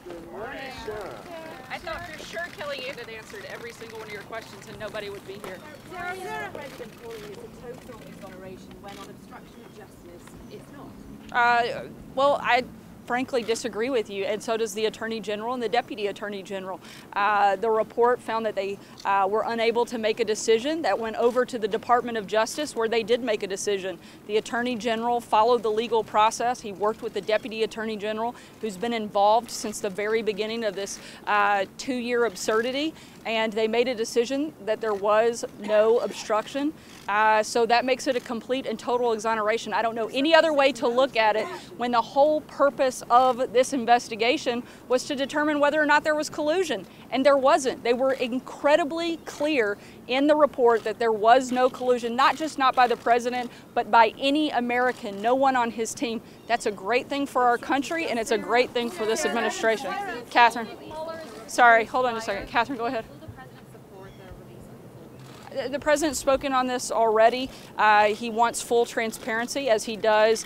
Good morning. Sarah. I thought for sure Kelly Ann had answered every single one of your questions and nobody would be here. Sarah, President calling it a total exoneration when on obstruction of justice it's not. Well, I frankly disagree with you, and so does the Attorney General and the Deputy Attorney General. The report found that they were unable to make a decision. That went over to the Department of Justice, where they did make a decision. The Attorney General followed the legal process. He worked with the Deputy Attorney General, who's been involved since the very beginning of this two-year absurdity, and they made a decision that there was no obstruction. So that makes it a complete and total exoneration. I don't know any other way to look at it when the whole purpose of this investigation was to determine whether or not there was collusion. And there wasn't. They were incredibly clear in the report that there was no collusion, not by the president, but by any American, no one on his team. That's a great thing for our country, and it's a great thing for this administration. Catherine, sorry, hold on a second. Catherine, go ahead. The president's spoken on this already. He wants full transparency, as he does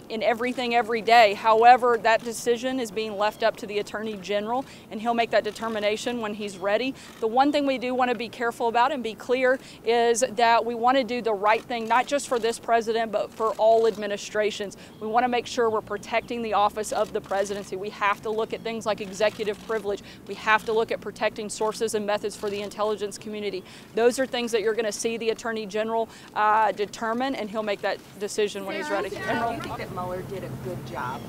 in everything every day. However, that decision is being left up to the Attorney General, and he'll make that determination when he's ready. The one thing we do want to be careful about and be clear is that we want to do the right thing, not just for this president, but for all administrations. We want to make sure we're protecting the office of the presidency. We have to look at things like executive privilege. We have to look at protecting sources and methods for the intelligence community. Those are things that you're going to see the Attorney General determine, and he'll make that decision when he's ready. Do you think that Mueller did a good job?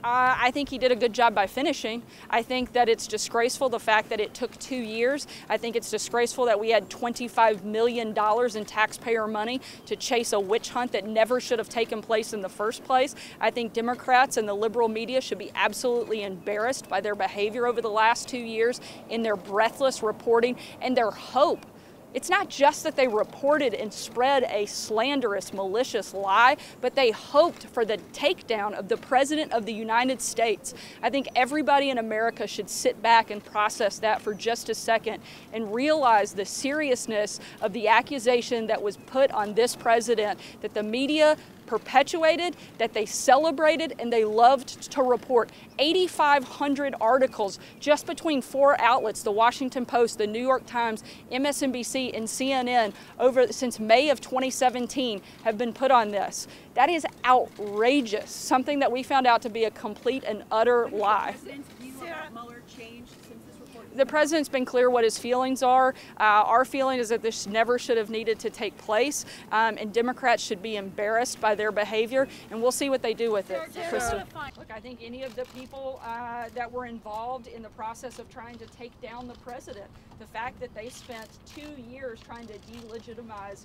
I think he did a good job by finishing. I think that it's disgraceful, the fact that it took 2 years. I think it's disgraceful that we had $25 million in taxpayer money to chase a witch hunt that never should have taken place in the first place. I think Democrats and the liberal media should be absolutely embarrassed by their behavior over the last 2 years in their breathless reporting and their hope. It's not just that they reported and spread a slanderous, malicious lie, but they hoped for the takedown of the President of the United States. I think everybody in America should sit back and process that for just a second and realize the seriousness of the accusation that was put on this president, that the media perpetuated, that they celebrated, and they loved to report. 8,500 articles just between 4 outlets, the Washington Post, the New York Times, MSNBC, and CNN, since May of 2017 have been put on this. That is outrageous, something that we found out to be a complete and utter lie. The president's been clear what his feelings are. Our feeling is that this never should have needed to take place, and Democrats should be embarrassed by their behavior, and we'll see what they do with it. Krista. Look, I think any of the people that were involved in the process of trying to take down the president, the fact that they spent 2 years trying to delegitimize